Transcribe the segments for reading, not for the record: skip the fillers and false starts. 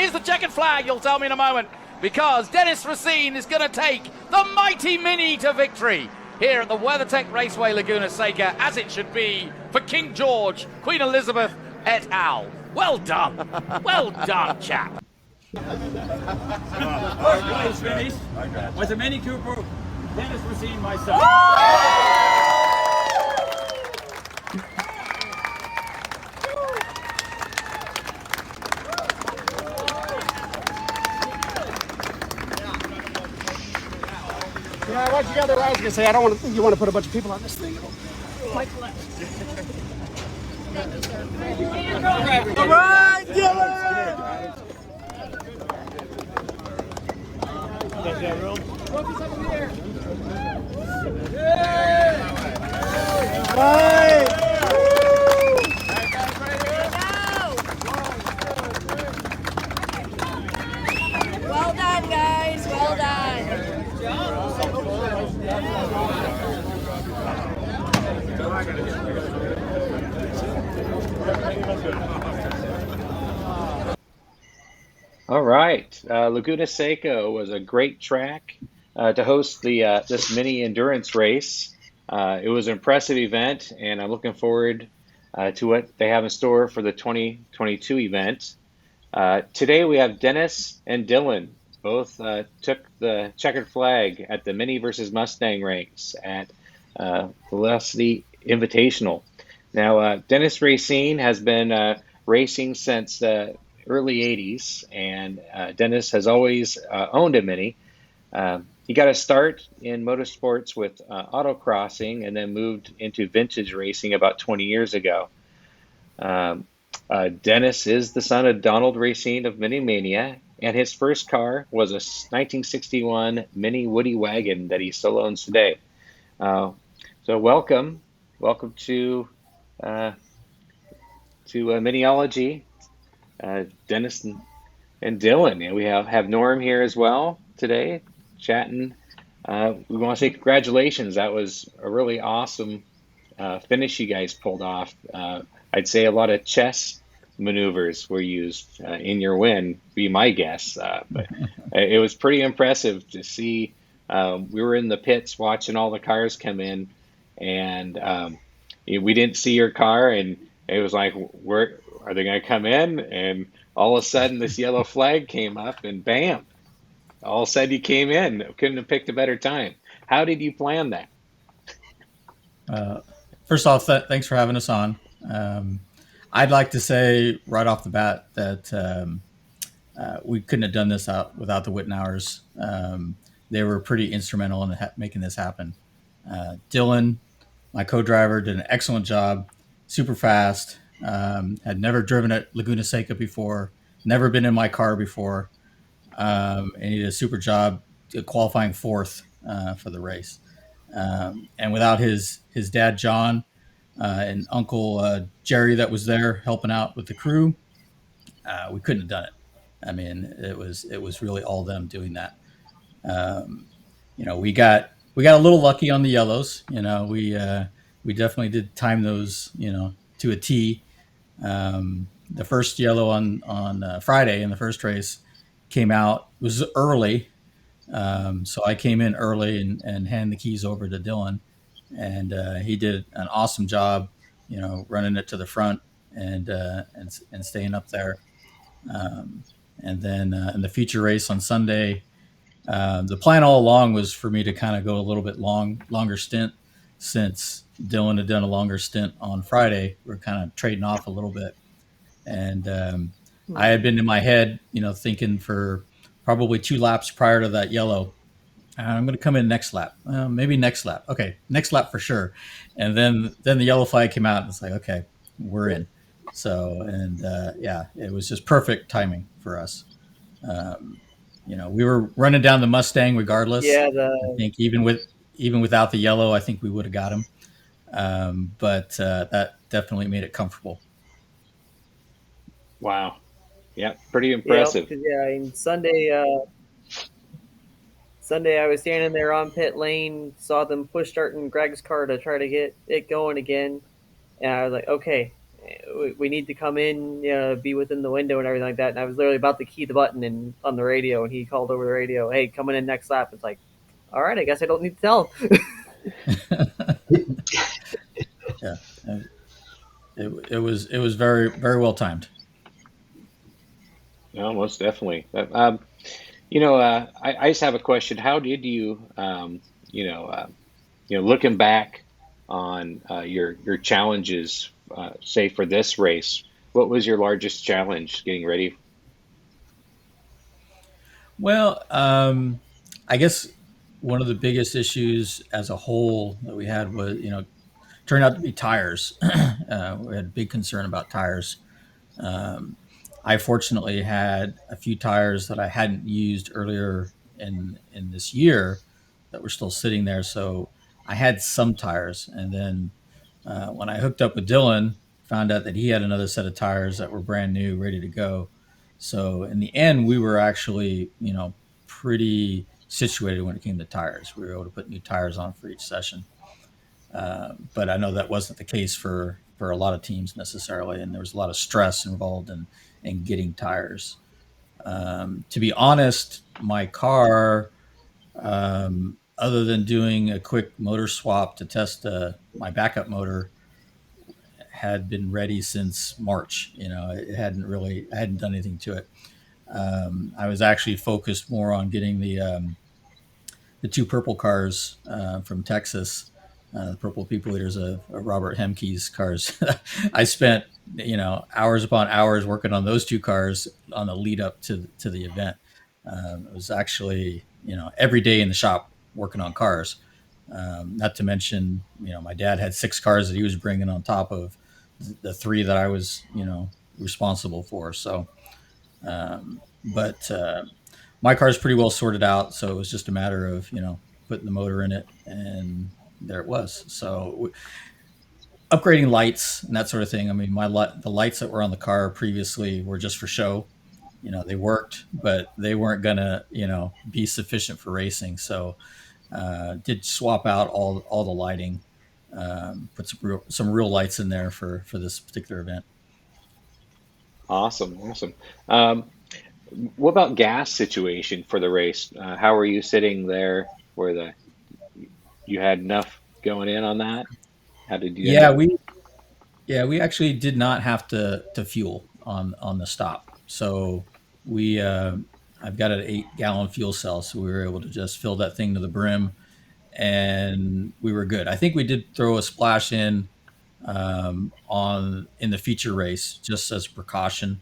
is the checkered flag? You'll tell me in a moment, because Dennis Racine is going to take the mighty Mini to victory here at the WeatherTech Raceway Laguna Seca, as it should be for King George, Queen Elizabeth et al. Well done. Well done, chap. First place finish was a Mini Cooper, Dennis Racine, myself. Yeah, I watched you gather. I was gonna say I don't want to. You want to put a bunch of people on this thing? All right, Dylan. Well done, guys. Well done. All right, Laguna Seca was a great track to host the this mini endurance race. It was an impressive event, and I'm looking forward to what they have in store for the 2022 event. Today we have Dennis and Dylan. Both took the checkered flag at the Mini versus Mustang race at Velocity Invitational. Now, Dennis Racine has been racing since the early 80s, and Dennis has always owned a Mini. He got a start in motorsports with autocrossing and then moved into vintage racing about 20 years ago. Dennis is the son of Donald Racine of Mini Mania, and his first car was a 1961 Mini Woody wagon that he still owns today. So welcome to Miniology, Dennis and Dylan. And we have Norm here as well today, chatting. We want to say congratulations. That was a really awesome finish you guys pulled off. I'd say a lot of chess maneuvers were used in your win, be my guess. But it was pretty impressive to see. We were in the pits watching all the cars come in, and we didn't see your car, and it was like, where are they going to come in? And all of a sudden, this yellow flag came up, and bam! All said you came in. Couldn't have picked a better time. How did you plan that? First off, thanks for having us on. I'd like to say right off the bat that we couldn't have done this without the Wittenauers. They were pretty instrumental in making this happen. Dylan, my co-driver, did an excellent job, super fast, had never driven at Laguna Seca before, never been in my car before, and he did a super job qualifying fourth for the race. And without his dad, John, and Uncle Jerry that was there helping out with the crew, we couldn't have done it. I mean, it was really all them doing that. We got a little lucky on the yellows. We definitely did time those, to a T. The first yellow on Friday in the first race came out, was early. So I came in early and handed the keys over to Dylan, and he did an awesome job, running it to the front and staying up there. And then in the feature race on Sunday, the plan all along was for me to kind of go a little bit longer stint, since Dylan had done a longer stint on Friday. We're kind of trading off a little bit. And I had been in my head, thinking for probably 2 laps prior to that yellow, I'm going to come in next lap. Maybe next lap. Okay, next lap for sure. And then the yellow flag came out, and it's like, okay, we're in. So, and it was just perfect timing for us. We were running down the Mustang regardless. Yeah, I think even without the yellow, I think we would have got him. But that definitely made it comfortable. Wow. Yeah, pretty impressive. Sunday I was standing there on pit lane, saw them push starting Greg's car to try to get it going again, and I was like, okay, we need to come in, be within the window and everything like that. And I was literally about to key the button and on the radio, and he called over the radio, "Hey, coming in next lap." It's like, all right, I guess I don't need to tell. Yeah, it was very well timed. No, most definitely. I just have a question. How did you, looking back on your challenges, say for this race, what was your largest challenge getting ready? Well, I guess one of the biggest issues as a whole that we had was, turned out to be tires. We had a big concern about tires. Um, I fortunately had a few tires that I hadn't used earlier in this year that were still sitting there, so I had some tires. And then when I hooked up with Dylan, found out that he had another set of tires that were brand new, ready to go. So in the end, we were actually, pretty situated when it came to tires. We were able to put new tires on for each session. But I know that wasn't the case for a lot of teams necessarily, and there was a lot of stress involved in getting tires. To be honest, my car, other than doing a quick motor swap to test my backup motor, had been ready since March. I hadn't done anything to it. I was actually focused more on getting the two purple cars from Texas, the purple people eaters of Robert Hemke's cars. I spent hours upon hours working on those two cars on the lead up to the event. It was actually every day in the shop working on cars. Not to mention, my dad had six cars that he was bringing on top of the three that I was responsible for. So, but my car's pretty well sorted out, so it was just a matter of putting the motor in it, and there it was. So upgrading lights and that sort of thing. I mean, the lights that were on the car previously were just for show. They worked, but they weren't gonna be sufficient for racing. So did swap out all the lighting, put some real lights in there for this particular event. Awesome, awesome. What about gas situation for the race? How are you sitting there? Where you had enough going in on that? How did you end Yeah, up? we actually did not have to fuel on the stop. So we I've got an 8-gallon fuel cell, so we were able to just fill that thing to the brim, and we were good. I think we did throw a splash on in the feature race just as a precaution,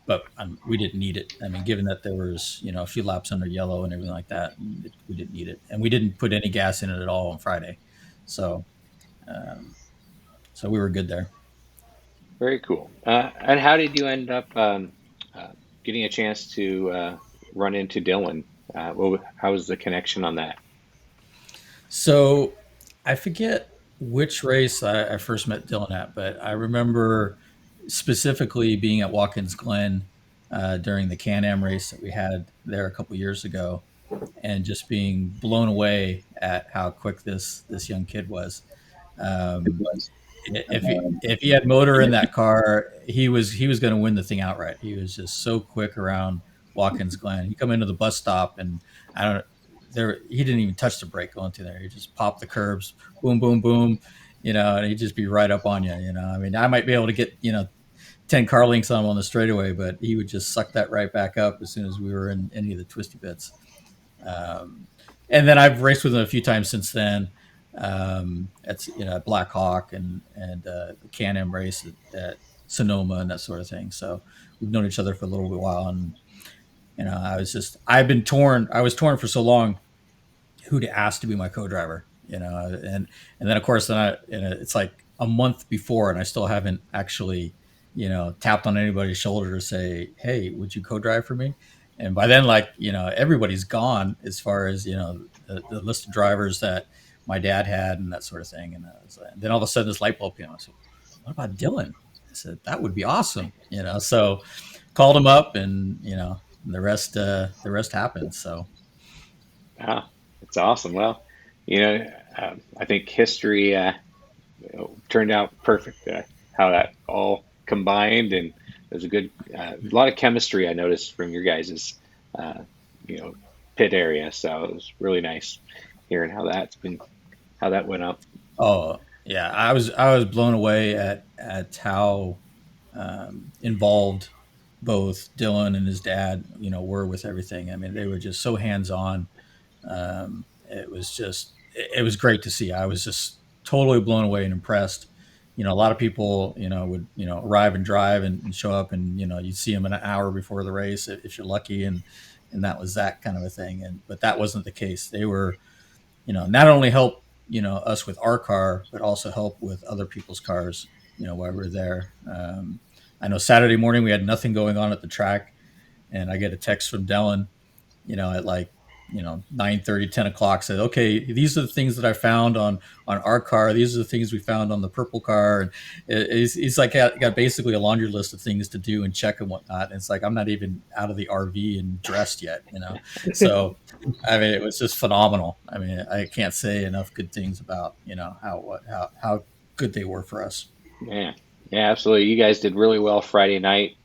but we didn't need it. I mean, given that there was a few laps under yellow and everything like that, we didn't need it, and we didn't put any gas in it at all on Friday. So um, so we were good there. Very cool. And how did you end up getting a chance to run into Dylan? How was the connection on that? So I forget which race I first met Dylan at, but I remember specifically being at Watkins Glen during the Can-Am race that we had there a couple years ago, and just being blown away at how quick this young kid was. Um, if he had motor in that car, he was going to win the thing outright. He was just so quick around Watkins Glen. He come into the bus stop, and I don't there he didn't even touch the brake going through there. He just popped the curbs, boom, boom, boom, and he'd just be right up on you. I mean, I might be able to get 10 car lengths on him on the straightaway, but he would just suck that right back up as soon as we were in any of the twisty bits. Um, and then I've raced with him a few times since then. At at Black Hawk and the Can-Am race at Sonoma and that sort of thing. So we've known each other for a little while, and I was torn for so long who to ask to be my co-driver. And then of course it's like a month before, and I still haven't actually tapped on anybody's shoulder to say, hey, would you co-drive for me? And by then, like, everybody's gone as far as the list of drivers that my dad had and that sort of thing. And then all of a sudden this light bulb came on. I said, what about Dylan? I said, that would be awesome. So called him up, and the rest happened. So Ah, it's awesome. Well, I think history turned out perfect. how that all combined, and there's a good a lot of chemistry I noticed from your guys's uh, you know pit area. So it was really nice hearing how that went up. Oh yeah, I was blown away at how involved both Dylan and his dad, were with everything. I mean, they were just so hands on. It was great to see. I was just totally blown away and impressed. A lot of people, would arrive and drive and show up, and you'd see them an hour before the race if you're lucky, and that was that kind of a thing. But that wasn't the case. They were, not only help us with our car, but also help with other people's cars. While we were there. I know Saturday morning we had nothing going on at the track, and I get a text from Dylan, at like 9:30, 10 o'clock, said, okay, these are the things that I found on our car, these are the things we found on the purple car. And he's like got basically a laundry list of things to do and check and whatnot. And it's like I'm not even out of the RV and dressed yet. So I mean, it was just phenomenal. I mean, I can't say enough good things about how good they were for us. Yeah, yeah, absolutely. You guys did really well Friday night.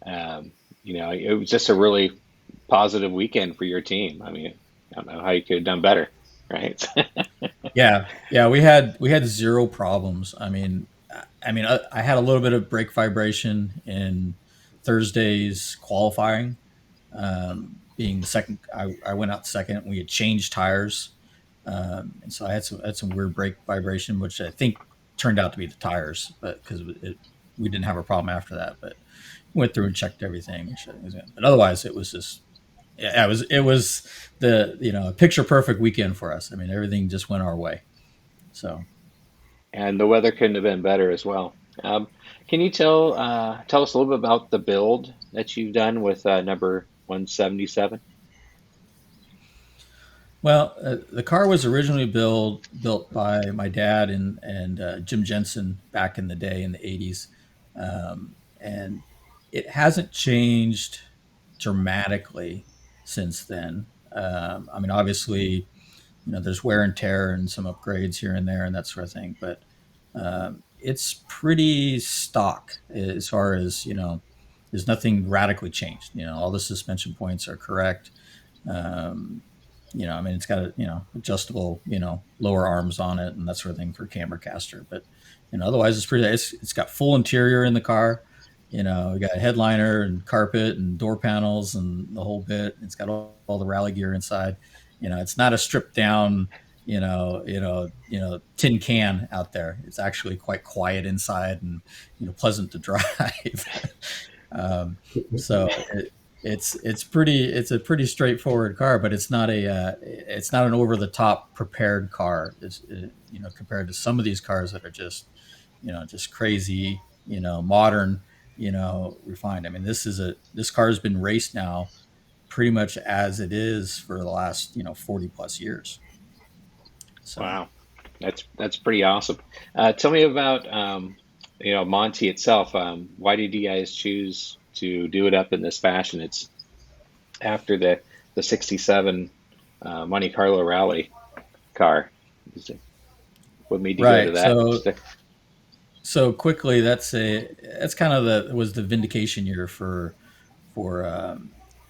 Um, it was just a really positive weekend for your team. I mean, I don't know how you could have done better, right? Yeah, we had zero problems. I had a little bit of brake vibration in Thursday's qualifying. Being the second, I went out second. We had changed tires, and so I had some weird brake vibration, which I think turned out to be the tires, but because we didn't have a problem after that. But went through and checked everything, and shit was good. But otherwise, it was just yeah, it was the picture perfect weekend for us. I mean, everything just went our way. So And the weather couldn't have been better as well. Can you tell us a little bit about the build that you've done with number 177? well, the car was originally built by my dad and Jim Jensen back in the day in the '80s, and it hasn't changed dramatically since then. Obviously, there's wear and tear and some upgrades here and there and that sort of thing, but it's pretty stock as far as there's nothing radically changed. All the suspension points are correct. um, it's got adjustable lower arms on it and that sort of thing for camber caster, but otherwise it's got full interior in the car. We got a headliner and carpet and door panels and the whole bit. It's got all the rally gear inside. It's not a stripped down tin can out there. It's actually quite quiet inside and pleasant to drive. um, so it's a pretty straightforward car, but it's not an over the top prepared car. Compared to some of these cars that are just crazy, modern, refined. I mean, this car has been raced now pretty much as it is for the last 40 plus years. So Wow, that's pretty awesome. Tell me about Monty itself. Why did you guys choose to do it up in this fashion? It's after the '67 Monte Carlo Rally car. What made you go to right. that? So quickly, that's kind of the vindication year for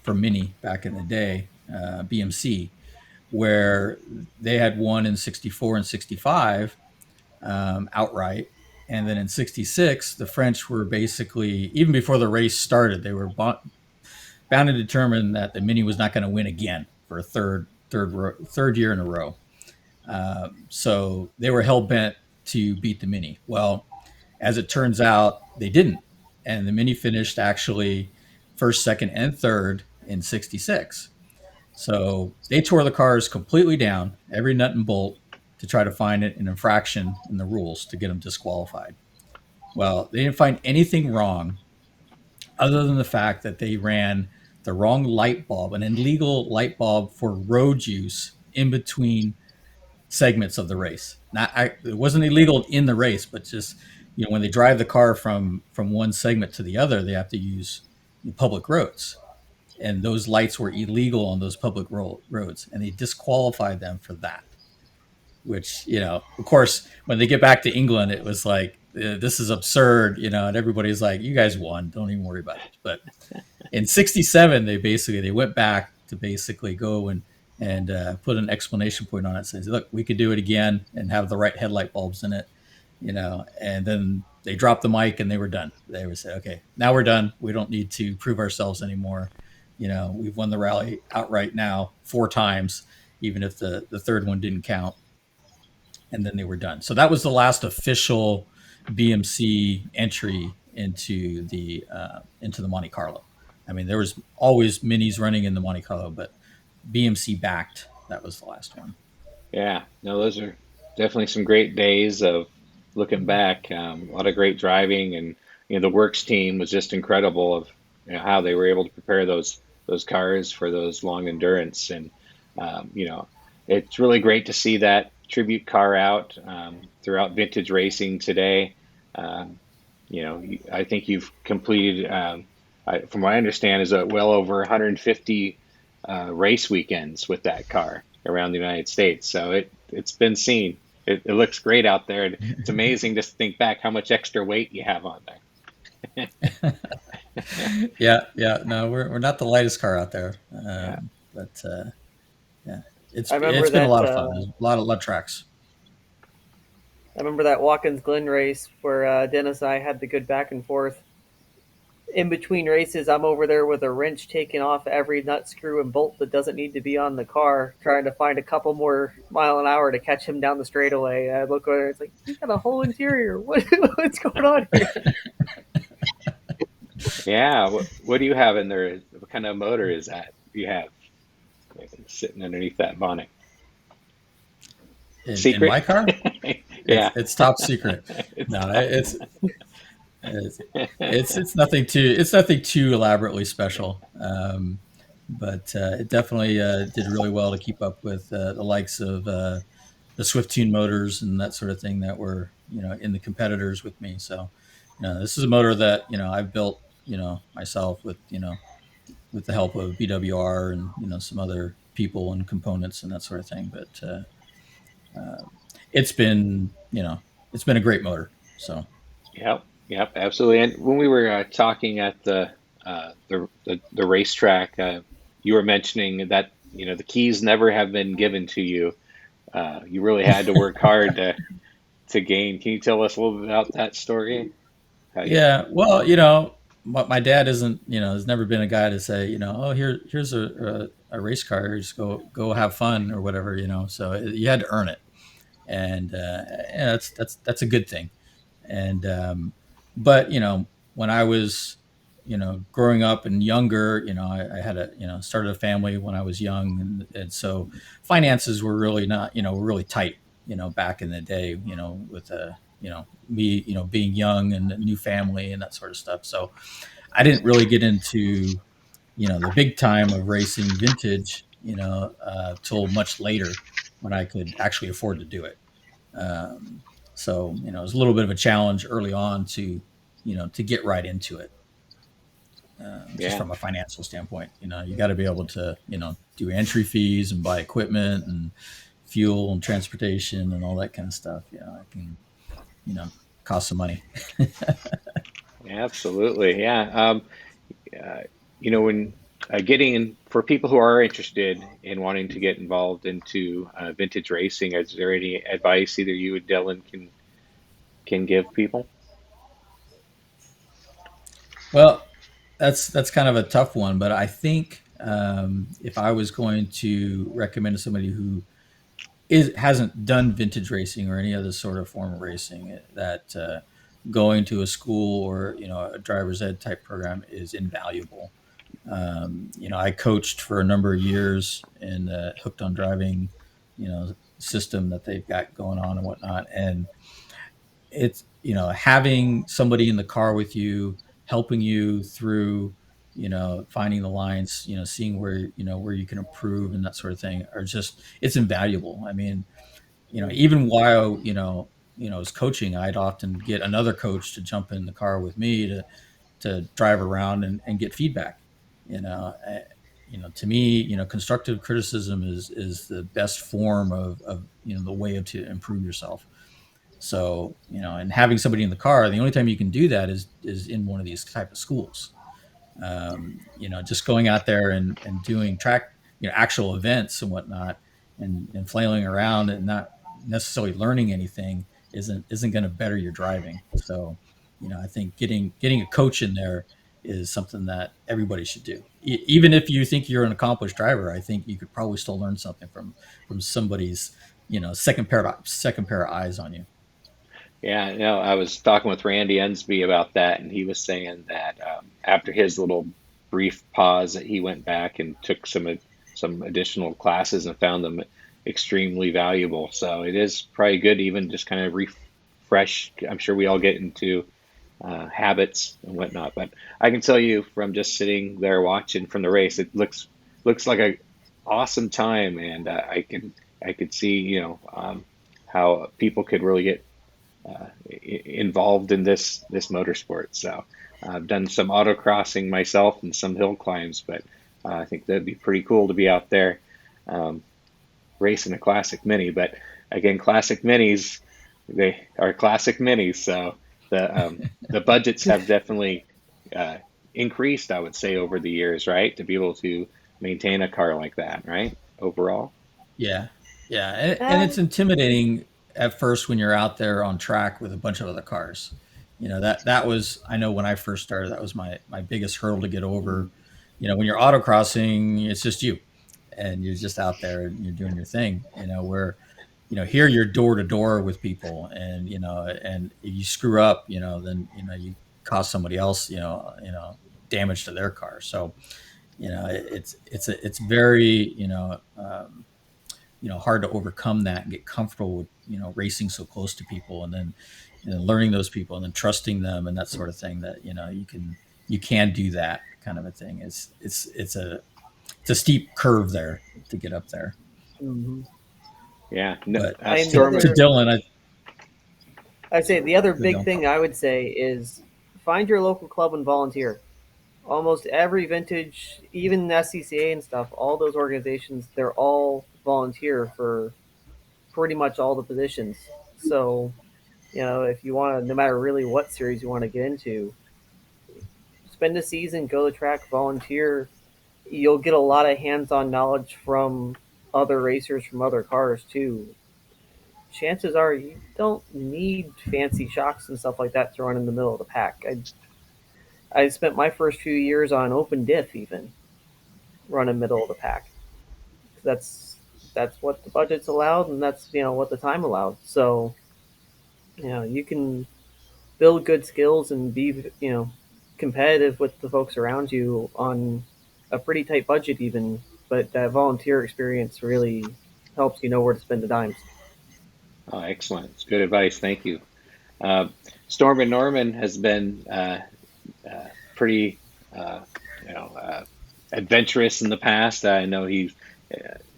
Mini back in the day, BMC, where they had won in '64 and '65 outright. And then in '66, the French were basically, even before the race started, they were bound and determined that the Mini was not going to win again for a third year in a row. So they were hell bent to beat the Mini. Well, as it turns out, they didn't. And the Mini finished actually first, second, and third in '66. So they tore the cars completely down, every nut and bolt, to try to find an infraction in the rules to get them disqualified. Well, they didn't find anything wrong other than the fact that they ran the wrong light bulb, an illegal light bulb for road use in between segments of the race. It wasn't illegal in the race, but just when they drive the car from one segment to the other, they have to use public roads, and those lights were illegal on those public roads, and they disqualified them for that. Which of course, when they get back to England, it was like this is absurd, and everybody's like, you guys won, don't even worry about it. But in '67, they went back to basically go and put an explanation point on it. Says, look, we could do it again and have the right headlight bulbs in it, and then they dropped the mic and they were done. They would say, okay, now we're done. We don't need to prove ourselves anymore. We've won the rally outright now 4 times, even if the third one didn't count. And then they were done. So that was the last official BMC entry into the Monte Carlo. I mean, there was always minis running in the Monte Carlo, but BMC backed, that was the last one. Yeah, no, those are definitely some great days of looking back. A lot of great driving, and the works team was just incredible of how they were able to prepare those cars for those long endurance. And it's really great to see that tribute car out throughout vintage racing today. I think you've completed, from what I understand, is well over 150 race weekends with that car around the United States. So it's been seen. It looks great out there. It's amazing to think back how much extra weight you have on there. Yeah. No, we're not the lightest car out there, Yeah. but yeah, I remember it's been a that. lot of fun. There's a lot of tracks. I remember that Watkins Glen race where Dennis and I had the good back and forth. In between races, I'm over there with a wrench taking off every nut, screw, and bolt that doesn't need to be on the car, trying to find a couple more mile an hour to catch him down the straightaway. I look over, it's like, he's got a whole interior. What's going on here? Yeah. What do you have in there? What kind of motor is that you have sitting underneath that bonnet? In my Secret? car, Yeah. it's top secret. No, it's it's nothing too elaborately special, but it definitely did really well to keep up with the likes of the Swift Tune motors and that sort of thing that were in the competitors with me. So this is a motor that I've built myself with the help of BWR and some other people and components and that sort of thing. But it's been it's been a great motor. So. Yep, absolutely. And when we were talking at the racetrack, you were mentioning that the keys never have been given to you. You really had to work hard to gain. Can you tell us a little bit about that story? How you, Yeah, well, my dad isn't, has never been a guy to say, oh, here's a race car, just go have fun or whatever, So you had to earn it, and yeah, that's a good thing. And but when I was growing up and younger, I had started a family when I was young, and so finances were really not were really tight, back in the day, with me being young and a new family and that sort of stuff. So I didn't really get into the big time of racing vintage till much later, when I could actually afford to do it. um, so it was a little bit of a challenge early on to get right into it, just yeah, from a financial standpoint. You got to be able to do entry fees and buy equipment and fuel and transportation and all that kind of stuff. It can you know cost some money. absolutely. Yeah. Uh, when getting in for people who are interested in wanting to get involved into vintage racing, is there any advice either you and Dylan can give people? Well, that's kind of a tough one, but I think if I was going to recommend to somebody who hasn't done vintage racing or any other sort of form of racing, that going to a school or a driver's ed type program is invaluable. I coached for a number of years in the hooked on driving system that they've got going on and whatnot, and it's having somebody in the car with you, helping you through finding the lines, seeing where you can improve and that sort of thing, are just, it's invaluable. I mean, even while I was coaching, I'd often get another coach to jump in the car with me to drive around and get feedback. you know uh, to me, constructive criticism is the best form of the way to improve yourself. So, and having somebody in the car, the only time you can do that is in one of these type of schools. Just going out there and doing track, actual events and whatnot, and flailing around and not necessarily learning anything isn't going to better your driving. So, I think getting a coach in there is something that everybody should do. Even if you think you're an accomplished driver, I think you could probably still learn something from somebody's, second pair of eyes on you. Yeah, I was talking with Randy Ensby about that, and he was saying that after his little brief pause, that he went back and took some additional classes and found them extremely valuable. So it is probably good to even just kind of refresh. I'm sure we all get into habits and whatnot, but I can tell you from just sitting there watching from the race, it looks like a awesome time, and I could see how people could really get involved in this motorsport. So I've done some autocrossing myself and some hill climbs, but I think that'd be pretty cool to be out there um, racing a classic mini. But again, classic minis, they are classic minis, so the budgets have definitely uh, increased, I would say, over the years, right? To be able to maintain a car like that, right? Overall. Yeah, yeah, and it's intimidating at first when you're out there on track with a bunch of other cars. That was, I know when I first started, that was my biggest hurdle to get over. When you're autocrossing, it's just you, and you're just out there and you're doing your thing. Where here you're door to door with people, and if you screw up, then you cause somebody else, damage to their car. So it's very hard to overcome that and get comfortable with racing so close to people, and then learning those people and then trusting them and that sort of thing, that you can do that kind of a thing. It's a steep curve there to get up there. Mhm. Yeah. No, But And the Storm. to other, Dylan, I'd say the other to big Dylan. thing I would say is find your local club and volunteer. Almost every vintage, even SCCA and stuff, all those organizations, they're all volunteer for pretty much all the positions. So, if you want to, no matter really what series you want to get into, spend a season, go to track, volunteer. You'll get a lot of hands-on knowledge from other racers from other cars too. Chances are you don't need fancy shocks and stuff like that to run in the middle of the pack. I spent my first few years on open diff, even running middle of the pack. That's what the budget's allowed, and that's what the time allowed. So you can build good skills and be competitive with the folks around you on a pretty tight budget, even. But that volunteer experience really helps you know where to spend the dimes. Oh, excellent. It's good advice. Thank you. Uh, Storm and Norman has been pretty, uh, you know, uh, adventurous in the past. I know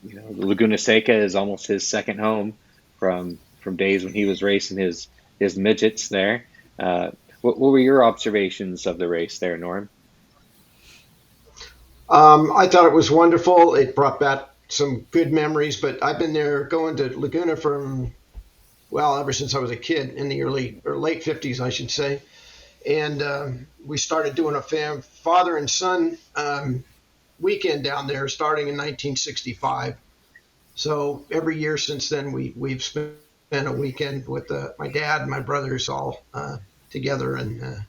Laguna Seca is almost his second home from days when he was racing his midgets there. Uh, what were your observations of the race there, Norm? I thought it was wonderful. It brought back some good memories, but I've been there going to Laguna from, well, ever since I was a kid in the early or late 50s, I should say. And we started doing a father and son weekend down there starting in 1965. So every year since then, we've spent a weekend with my dad and my brothers all together, and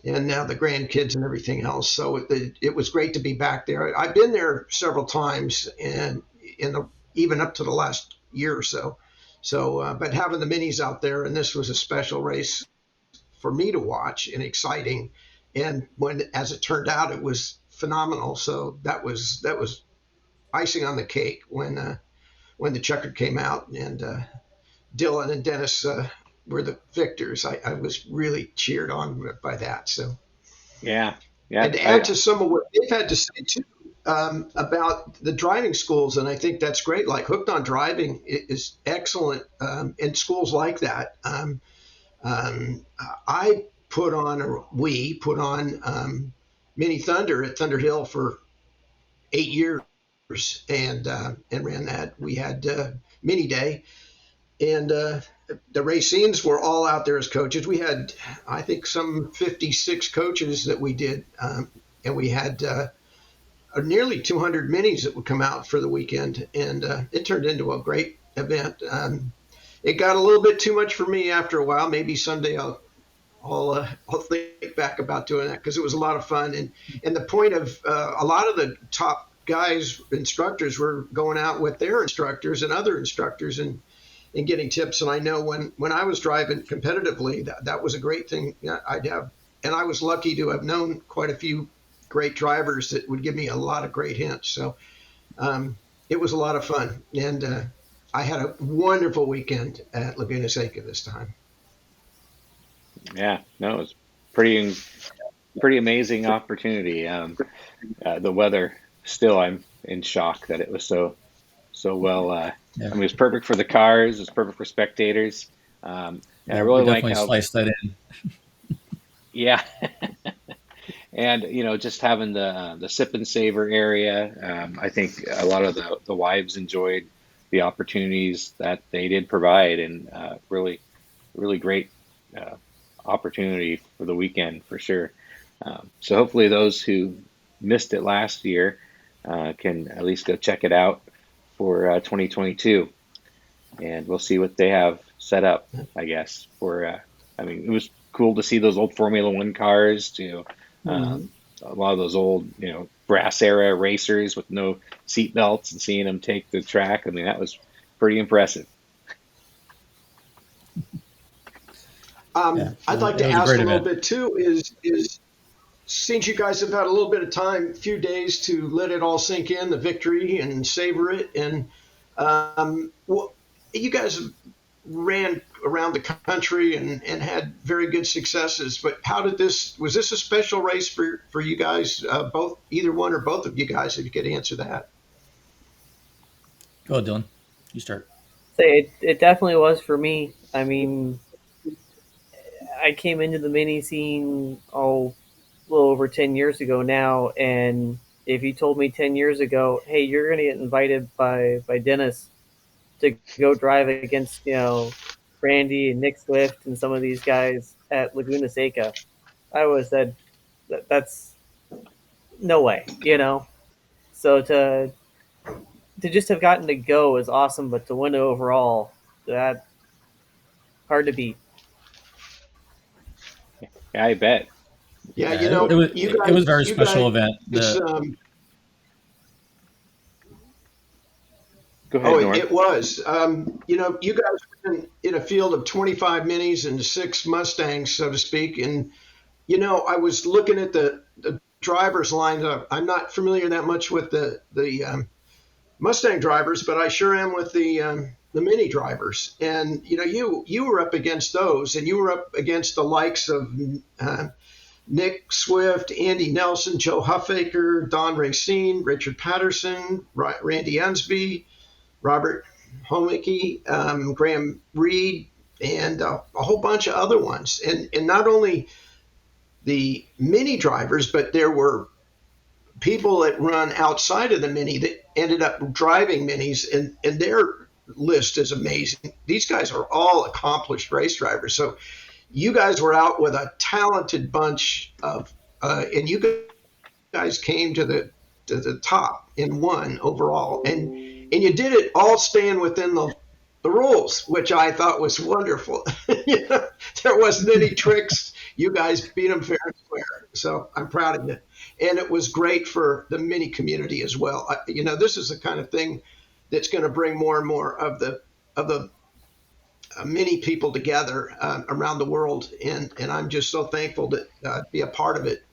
now the grandkids and everything else. So it was great to be back there. I've been there several times, and even up to the last year or so. So, but having the minis out there, and this was a special race for me to watch and exciting. And as it turned out, it was phenomenal. So that was icing on the cake when the checkered came out, and Dylan and Dennis were the victors. I was really cheered on by that. So, Yeah, yeah, and to add to some of what they've had to say too about the driving schools, and I think that's great. Like Hooked on Driving is excellent in schools like that. Um, I put on, or we put on Mini Thunder at Thunder Hill for 8 years, and ran that. We had Mini Day, and the Racines were all out there as coaches. We had, I think, some 56 coaches that we did, and we had nearly 200 minis that would come out for the weekend, and it turned into a great event. It got a little bit too much for me after a while. Maybe someday I'll think back about doing that because it was a lot of fun. And the point of a lot of the top guys, instructors, were going out with their instructors and other instructors and getting tips. And I know when I was driving competitively, that was a great thing. I'd have, and I was lucky to have known quite a few great drivers that would give me a lot of great hints. So it was a lot of fun. And I had a wonderful weekend at Laguna Seca this time. Yeah, no, it was pretty pretty amazing opportunity. The weather, still, I'm in shock that it was so well. I Yeah, mean, it was perfect for the cars. It was perfect for spectators. And I yeah, we really like definitely how, sliced that in. yeah, and just having the sip and savor area. I think a lot of the wives enjoyed the opportunities that they did provide, and really great uh, opportunity for the weekend for sure. So hopefully those who missed it last year can at least go check it out for 2022, and we'll see what they have set up. I guess for I mean, it was cool to see those old Formula One cars, to Mm-hmm. a lot of those old brass era racers with no seat belts, and seeing them take the track. I mean, that was pretty impressive. Yeah, I'd like it to was a ask great a little event. bit too. Is since you guys have had a little bit of time, a few days to let it all sink in, the victory, and savor it, and well, you guys ran around the country and had very good successes. But how did this? Was this a special race for you guys? Both, either one or both of you guys, if you could answer that. Go ahead, Dylan. You start. Say it definitely was for me. I mean, I came into the mini scene a little over 10 years ago now, and if you told me 10 years ago, hey, you're going to get invited by Dennis to go drive against Randy and Nick Swift and some of these guys at Laguna Seca, I would have said that's no way. So to just have gotten to go is awesome, but to win it overall, that hard to beat. Yeah, I bet. Yeah, Yeah, you it, know, it was you it was guys, a very you special event. guys. Go ahead, Oh, Norm. it was. You guys were in a field of 25 minis and six Mustangs, so to speak. And, I was looking at the drivers lineup. I'm not familiar that much with the Mustang drivers, but I sure am with the Mini drivers. And, you were up against those, and you were up against the likes of uh, Nick Swift, Andy Nelson, Joe Huffaker, Don Racine, Richard Patterson, Randy Unsby, Robert Homeke, Graham Reed, and a whole bunch of other ones. And not only the mini drivers, but there were people that run outside of the mini that ended up driving minis, and their list is amazing. These guys are all accomplished race drivers. So you guys were out with a talented bunch and you guys came to the top and won overall, and you did it all staying within the rules, which I thought was wonderful. There wasn't any tricks. You guys beat them fair and square, so I'm proud of you. And it was great for the mini community as well. This is the kind of thing that's going to bring more and more of the many people together around the world, and I'm just so thankful to be a part of it.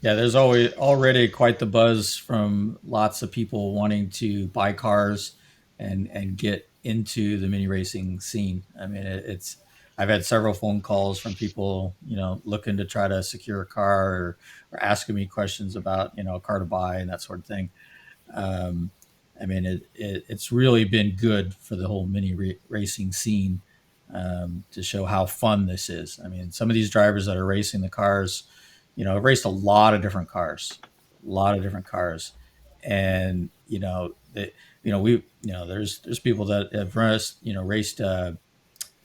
Yeah, there's always already quite the buzz from lots of people wanting to buy cars and get into the mini racing scene. I mean, it's I've had several phone calls from people, looking to try to secure a car, or asking me questions about, a car to buy and that sort of thing. Um, I mean, it's really been good for the whole racing scene, to show how fun this is. I mean, some of these drivers that are racing the cars, have raced a lot of different cars, and that, there's people that have raced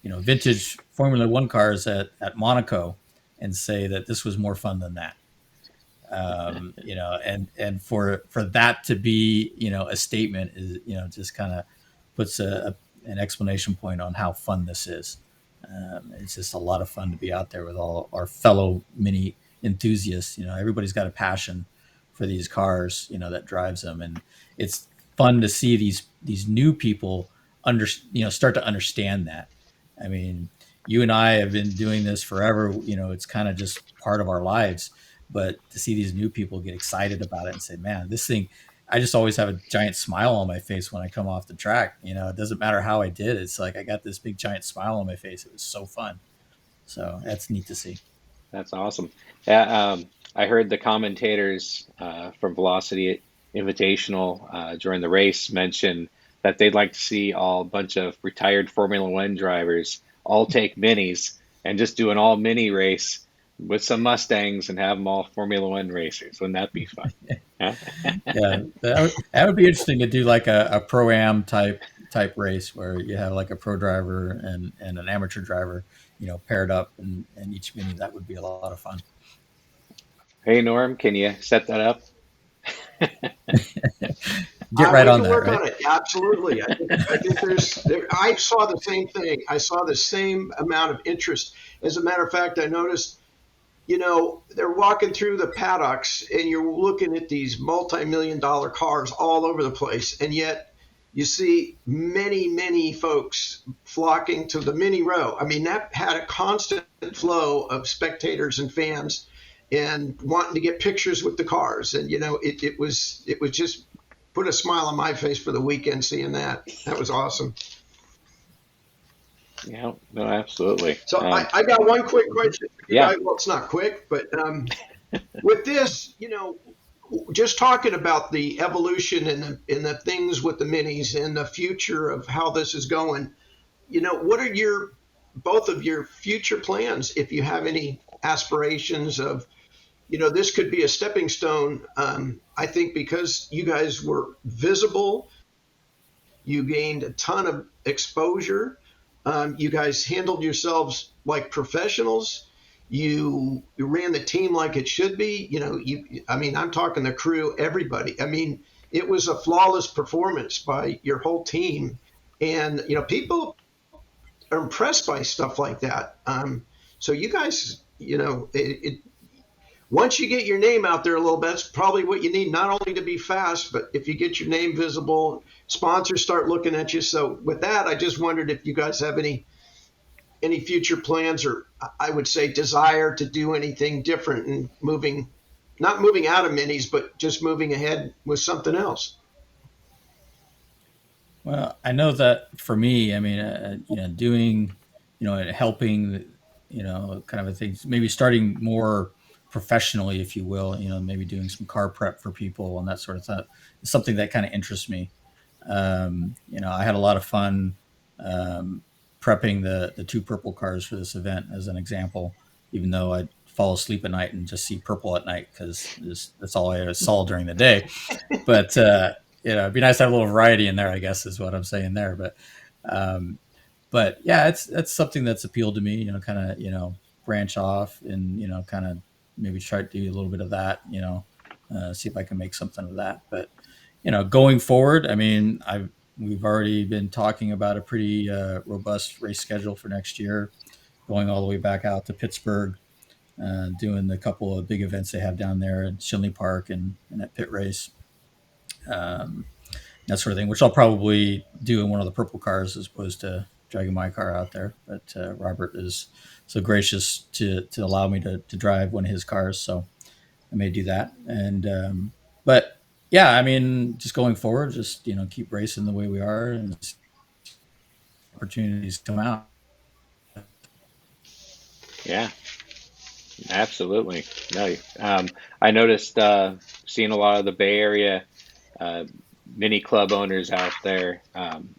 vintage Formula One cars at Monaco and say that this was more fun than that. And for that to be, a statement is, just kind of puts an explanation point on how fun this is. It's just a lot of fun to be out there with all our fellow mini enthusiasts. Everybody's got a passion for these cars, that drives them, and it's fun to see these new people start to understand that. I mean, you and I have been doing this forever. It's kind of just part of our lives. But to see these new people get excited about it and say, "Man, this thing," I just always have a giant smile on my face when I come off the track. It doesn't matter how I did. It's like I got this big giant smile on my face. It was so fun. So that's neat to see. That's awesome. Yeah, I heard the commentators from Velocity Invitational during the race mention that they'd like to see a bunch of retired Formula One drivers all take minis and just do an all mini race with some Mustangs and have them all Formula One racers. Wouldn't that be fun? Huh? Yeah, that would be interesting to do like a pro-am type race where you have like a pro driver and an amateur driver, paired up and each mini. That would be a lot of fun. Hey, Norm, can you set that up? Get right we on can that, work right? on it. Absolutely. I think I saw the same thing. I saw the same amount of interest. As a matter of fact, I noticed, they're walking through the paddocks and you're looking at these multi-million-dollar cars all over the place. And yet you see many, many folks flocking to the mini row. I mean, that had a constant flow of spectators and fans and wanting to get pictures with the cars. And, it was just put a smile on my face for the weekend seeing that. That was awesome. Yeah, no, absolutely. So I got one quick question. Yeah. Well, it's not quick, but with this, just talking about the evolution and the things with the minis and the future of how this is going, what are both of your future plans? If you have any aspirations of, this could be a stepping stone. I think because you guys were visible, you gained a ton of exposure. You guys handled yourselves like professionals. You ran the team like it should be. I'm talking the crew, everybody. I mean, it was a flawless performance by your whole team. And, people are impressed by stuff like that. So you guys, once you get your name out there a little bit, that's probably what you need, not only to be fast, but if you get your name visible, sponsors start looking at you. So with that, I just wondered if you guys have any future plans, or I would say desire to do anything different and not moving out of minis, but just moving ahead with something else. Well, I know that for me, I mean, doing, and helping, kind of a thing, maybe starting more professionally, if you will, maybe doing some car prep for people and that sort of stuff is something that kind of interests me. I had a lot of fun prepping the two purple cars for this event as an example, even though I'd fall asleep at night and just see purple at night because that's all I saw during the day. But, it'd be nice to have a little variety in there, I guess is what I'm saying there. But yeah, it's something that's appealed to me, kind of, branch off and, kind of maybe try to do a little bit of that, see if I can make something of that. But, going forward, I mean, we've already been talking about a pretty robust race schedule for next year, going all the way back out to Pittsburgh, doing the couple of big events they have down there at Shinley Park and at Pit Race. That sort of thing, which I'll probably do in one of the purple cars as opposed to dragging my car out there. But Robert is so gracious to allow me to drive one of his cars, so I may do that. And but yeah, I mean, just going forward, just keep racing the way we are, and opportunities come out. Yeah, absolutely. No, I noticed seeing a lot of the Bay Area mini club owners out there,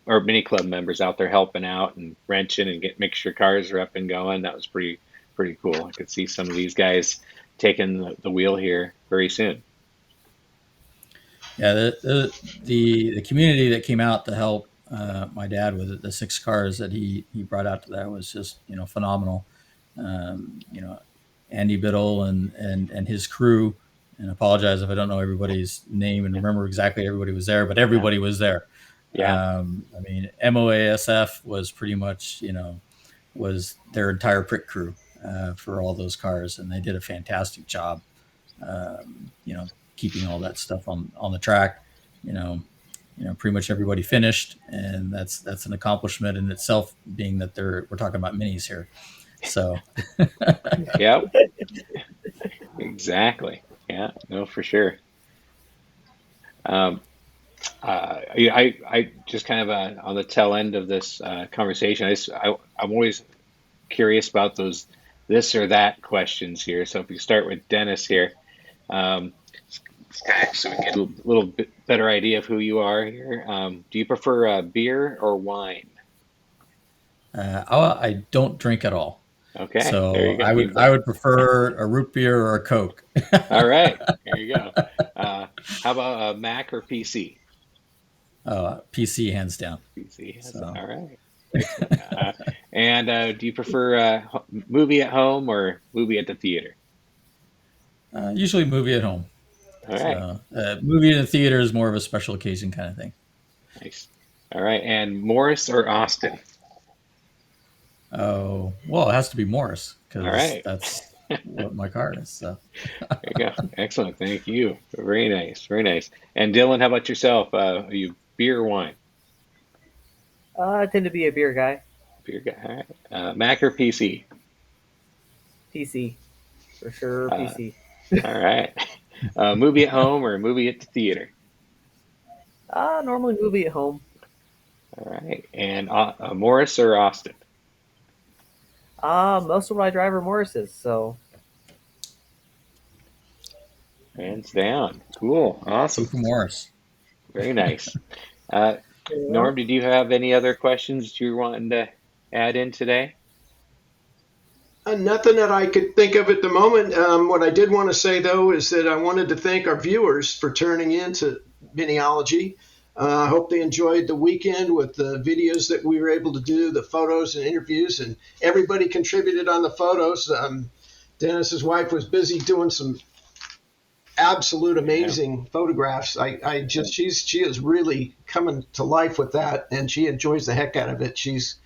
or mini club members out there helping out and wrenching and make sure cars are up and going. That was pretty cool. I could see some of these guys taking the wheel here very soon. Yeah, the community that came out to help my dad with it, the 6 cars that he brought out to that was just phenomenal. You know, Andy Biddle and his crew. And I apologize if I don't know everybody's name and remember exactly everybody was there, but Yeah. everybody was there. Yeah. I mean, MOASF was pretty much was their entire prick crew for all those cars, and they did a fantastic job. Keeping all that stuff on the track. You know, pretty much everybody finished, and that's an accomplishment in itself. Being that we're talking about minis here, so Yep. Exactly. Yeah. No, for sure. Um, I just kind of on the tail end of this conversation. I'm always curious about those this or that questions here. So if we start with Dennis here, um, so we get a little bit better idea of who you are here. Do you prefer beer or wine? I don't drink at all. Okay, there So you go. I would You I would prefer a root beer or a Coke. all right? There you go. How about Mac or PC? PC hands down. PC has So all right. Excellent. And do you prefer movie at home or movie at the theater? usually movie at home. All right, So movie in the theater is more of a special occasion kind of thing. nice. All right, and Morris or Austin? Oh, well, it has to be Morris All because right, that's what my car is. So there you go. Excellent. Thank you. Very nice. Very nice. And Dylan, how about yourself? Are you beer or wine? I tend to be a beer guy. Beer guy. All right. Mac or PC? PC for sure. Uh, PC. all right. Movie at home or movie at the theater? Normally movie at home. All right. And Morris or Austin? Most of my driver Morris's. So Hands down. Cool. two Awesome. for Morris. Very nice. Uh, yeah. Norm, did you have any other questions that you were wanting to add in today? Nothing that I could think of at the moment. What I did want to say, though, is that I wanted to thank our viewers for turning in to Miniology. I hope they enjoyed the weekend with the videos that we were able to do, the photos and interviews, and everybody contributed on the photos. Dennis's wife was busy doing some absolute Yeah. amazing photographs. She is really coming to life with that, and she enjoys the heck out of it. She's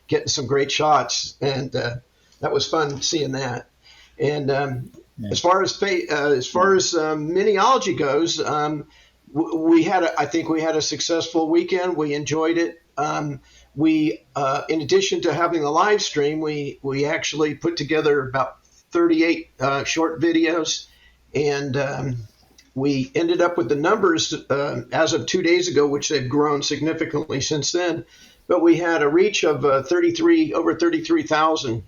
getting some great shots, and that was fun seeing that. And Yeah. as far as Miniology goes, I think we had a successful weekend. We enjoyed it. In addition to having the live stream, we actually put together about 38 short videos, and we ended up with the numbers as of 2 days ago, which they've grown significantly since then. But we had a reach of over 33,000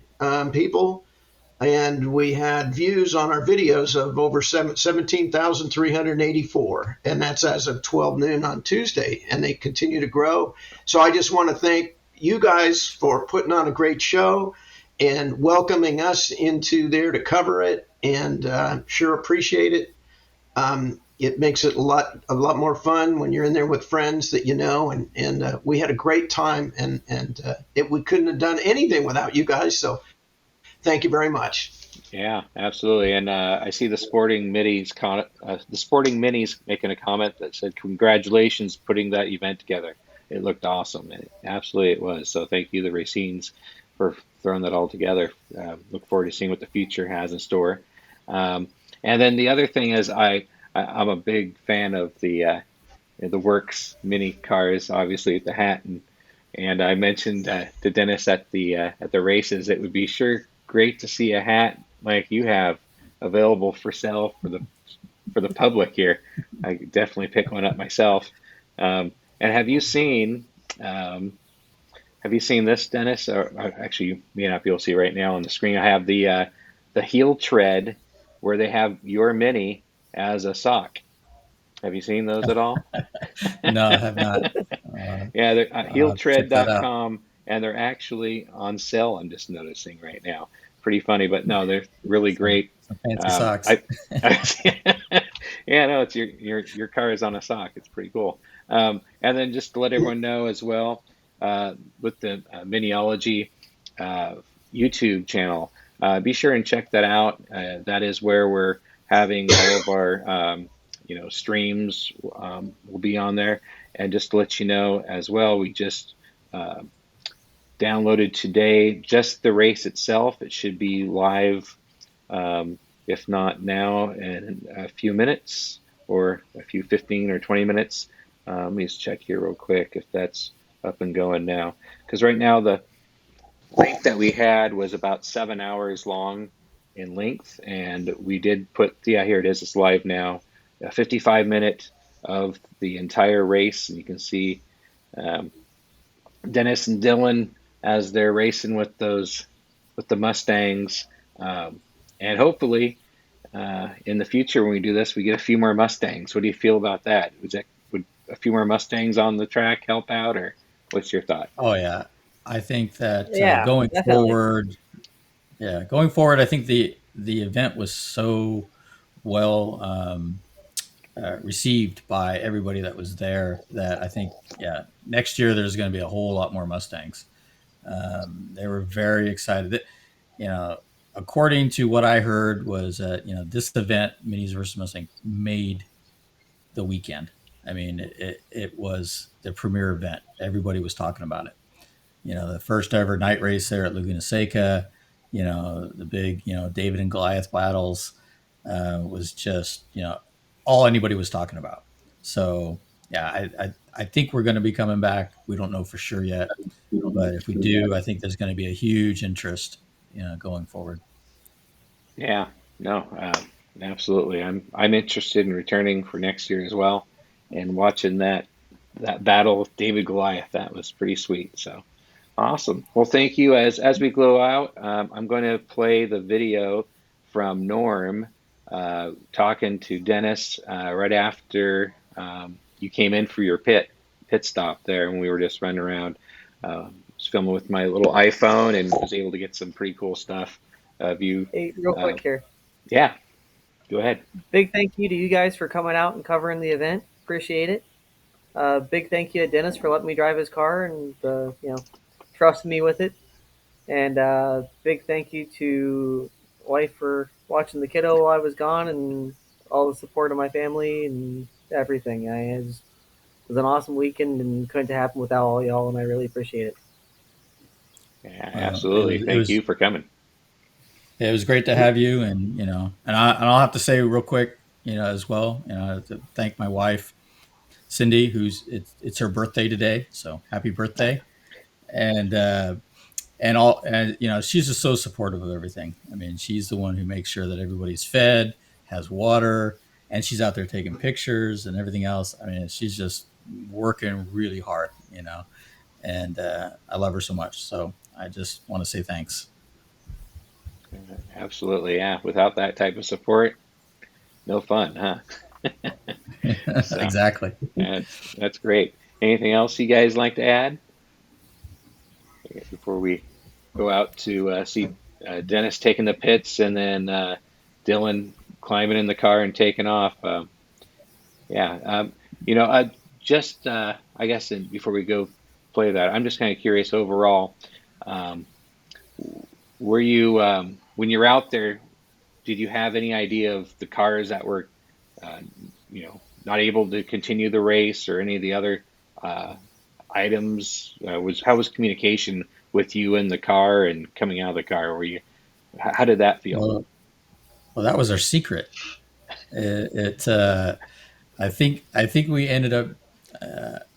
people, and we had views on our videos of over 17,384, and that's as of 12 noon on Tuesday, and they continue to grow. So I just want to thank you guys for putting on a great show and welcoming us into there to cover it, and sure appreciate it. It makes it a lot more fun when you're in there with friends that you know, and we had a great time, and we couldn't have done anything without you guys. So thank you very much. Yeah, absolutely. And I see the Sporting Minis making a comment that said, "Congratulations putting that event together. It looked awesome." And absolutely, it was. So thank you, the Racines, for throwing that all together. Look forward to seeing what the future has in store. Um, and then the other thing is, I'm a big fan of the Works mini cars, obviously at the hat, and I mentioned to Dennis at the races, it would be sure great to see a hat like you have available for sale for the public here. I could definitely pick one up myself. And have you seen this, Dennis? Or actually, you may not be able to see right now on the screen. I have the heel tread where they have your mini as a sock. Have you seen those at all? No, I have not. Yeah, they're I'll have to check that out. heeltread.com, and they're actually on sale. I'm just noticing right now. Pretty funny, but no, they're really great. Some fancy Um, socks. I, Yeah, no, it's your car is on a sock. It's pretty cool. And then just to let everyone know as well, with the Miniology uh, YouTube channel, be sure and check that out. That is where we're having all of our streams will be on there. And just to let you know as well, we just uh, downloaded today just the race itself. It should be live, um, if not now, in a few minutes or a few 15 or 20 minutes. Let me just check here real quick if that's up and going now. Because right now the length that we had was about 7 hours long in length, and we did put, yeah, here it is, it's live now, a 55-minute of the entire race. And you can see um, Dennis and Dylan as they're racing with the Mustangs, um, and hopefully in the future when we do this, we get a few more Mustangs. What do you feel about that? Would a few more Mustangs on the track help out, or what's your thought? Oh yeah, I think that Yeah, definitely. going forward, I think the event was so well received by everybody that was there that I think, yeah, next year there's going to be a whole lot more Mustangs. They were very excited. You know, according to what I heard was this event, Minis versus Mustang, made the weekend. I mean, it was the premier event. Everybody was talking about it. The first ever night race there at Laguna Seca. The big David and Goliath battles was just all anybody was talking about. So yeah, I think we're going to be coming back. We don't know for sure yet, but if we do, I think there's going to be a huge interest going forward. Yeah, no, absolutely. I'm interested in returning for next year as well, and watching that battle with David Goliath. That was pretty sweet. So awesome. Well, thank you. As we go out, I'm going to play the video from Norm talking to Dennis right after you came in for your pit stop there, and we were just running around. Was filming with my little iPhone and was able to get some pretty cool stuff of you. Hey, real Uh, quick here. yeah, go ahead. Big thank you to you guys for coming out and covering the event. Appreciate it. Big thank you to Dennis for letting me drive his car and trusting me with it. And big thank you to wife for watching the kiddo while I was gone and all the support of my family and everything. It was an awesome weekend and couldn't happen without all y'all, and I really appreciate it. Yeah, It absolutely. was it Thank was you for coming. it was great to have you, and I'll have to say real quick, as well, to thank my wife Cindy, it's her birthday today, so happy birthday, and she's just so supportive of everything. I mean, she's the one who makes sure that everybody's fed, has water, and she's out there taking pictures and everything else. I mean, she's just working really hard, and I love her so much. So I just want to say thanks. Absolutely. Yeah. Without that type of support, no fun, huh? So Exactly. that's great. Anything else you guys like to add before we go out to see Dennis taking the pits and then Dylan climbing in the car and taking off? Yeah. You know, just I guess before we go play that, I'm just kind of curious overall. Um, were you when you're out there? Did you have any idea of the cars that were, uh, not able to continue the race or any of the other uh, items? Was How was communication with you in the car and coming out of the car? How did that feel? Well, well, that was our secret. It I think we ended up.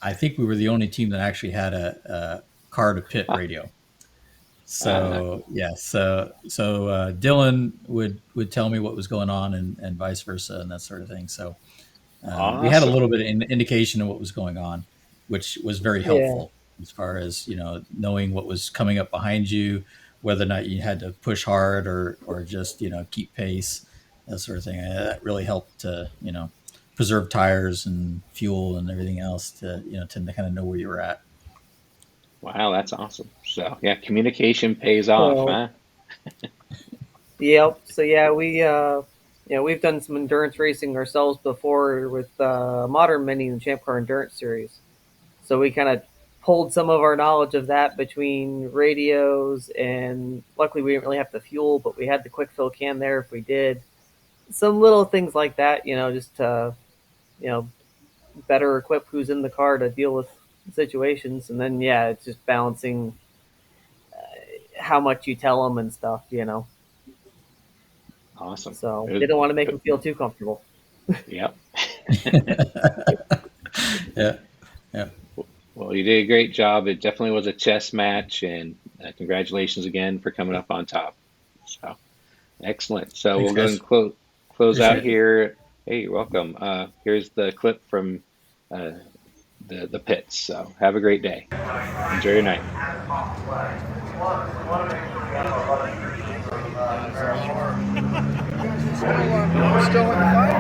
I think we were the only team that actually had a car to pit radio. Uh, So yeah, so Dylan would tell me what was going on, and vice versa, and that sort of thing. So we had a awesome. little bit of indication of what was going on, which was very Yeah. helpful as far as knowing what was coming up behind you, whether or not you had to push hard or just keep pace, that sort of thing. That really helped to preserve tires and fuel and everything else to kind of know where you were at. Wow, that's awesome. So yeah, communication pays off, So huh? yep. So yeah, we've done some endurance racing ourselves before with modern mini and Champ Car Endurance Series. So we kind of pulled some of our knowledge of that between radios, and luckily we didn't really have the fuel, but we had the quick fill can there if we did. Some little things like that, just to, better equip who's in the car to deal with situations. And then, yeah, it's just balancing how much you tell them and stuff. Awesome. So didn't want to make them feel too comfortable. Yep. Yeah. Yeah. Well, you did a great job. It definitely was a chess match, and congratulations again for coming up on top. So excellent. So Thanks, we'll go guys. and close out Appreciate it. here. Hey, you're welcome. Here's the clip from the pits. So have a great day. Enjoy your night. Still in the fight?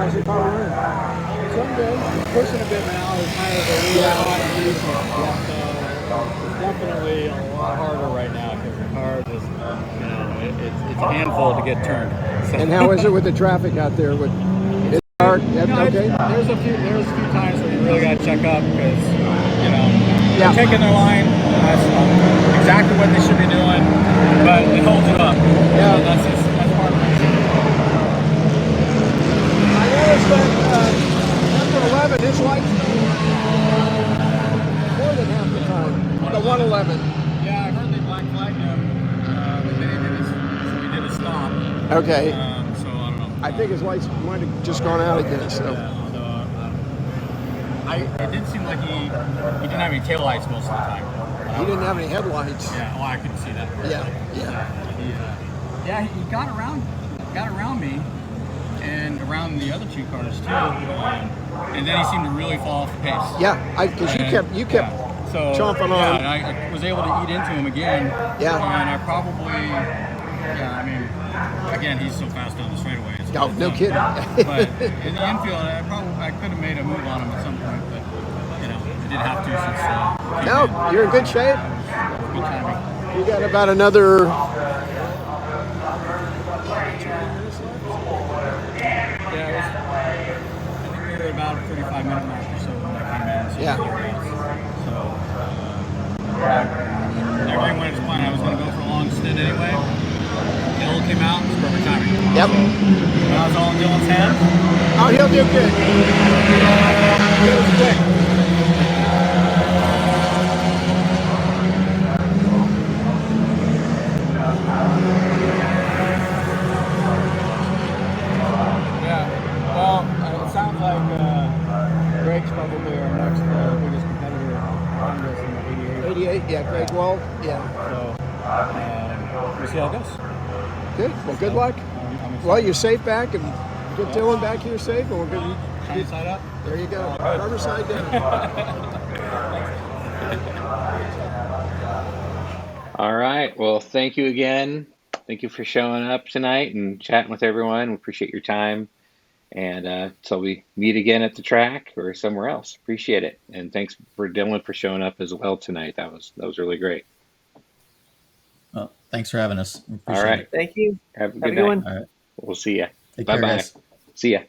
How's your car running? Some days pushing a bit now. It's kind of a little hot and decent. So it's definitely a lot harder right now because the car just, it's a handful to get turned. So. And how is it with the traffic out there? It's hard. Okay. There's a few times where you really got to check up because they're taking their line. That's exactly what they should be doing, but it holds it up. Yeah. So that's part of it. I noticed that number 11, his lights more than half the time. The 111. Yeah, I heard they black flagged him. The day so he did a stop. Okay. So I don't know. I think his lights might have just gone out again. So. It did seem like he didn't have any taillights most of the time. He didn't have any headlights. Yeah, well, I couldn't see that. He got around me and around the other two cars too, and then he seemed to really fall off the pace. Yeah, because you kept chomping on. Yeah, and I was able to eat into him again. Yeah. And I probably, again, he's so fast down the straightaway. Oh, no kidding. But in the infield, I could have made a move on him at some point, but I didn't have to since. No, you're in good shape. Good timing. You got about another. Yeah, I think we were about a 35-minute mark or so when I came in. So Yeah. Everything went as planned. I was going to go for a long stint anyway. Hill came out, it was perfect timing. Yep. So, when I was all in Dylan's hands. Oh, he'll do good. It was quick. Yeah. Well, it sounds like Greg's probably our next biggest competitor on this in the 88. 88, yeah, Greg Wall. Yeah. So, we'll see how it goes. Good. Well, good luck. Well, you're safe back, and get Dylan back here safe, and we're good. Trying side up. There you go. Rubber side down. All right. Well, thank you again. Thank you for showing up tonight and chatting with everyone. We appreciate your time. And until we meet again at the track or somewhere else, appreciate it. And thanks for Dylan for showing up as well tonight. That was really great. Well, thanks for having us. All right. Thank you. Have a Have good a good night. one. All right. We'll see ya. Take care, Bye-bye. guys. See ya.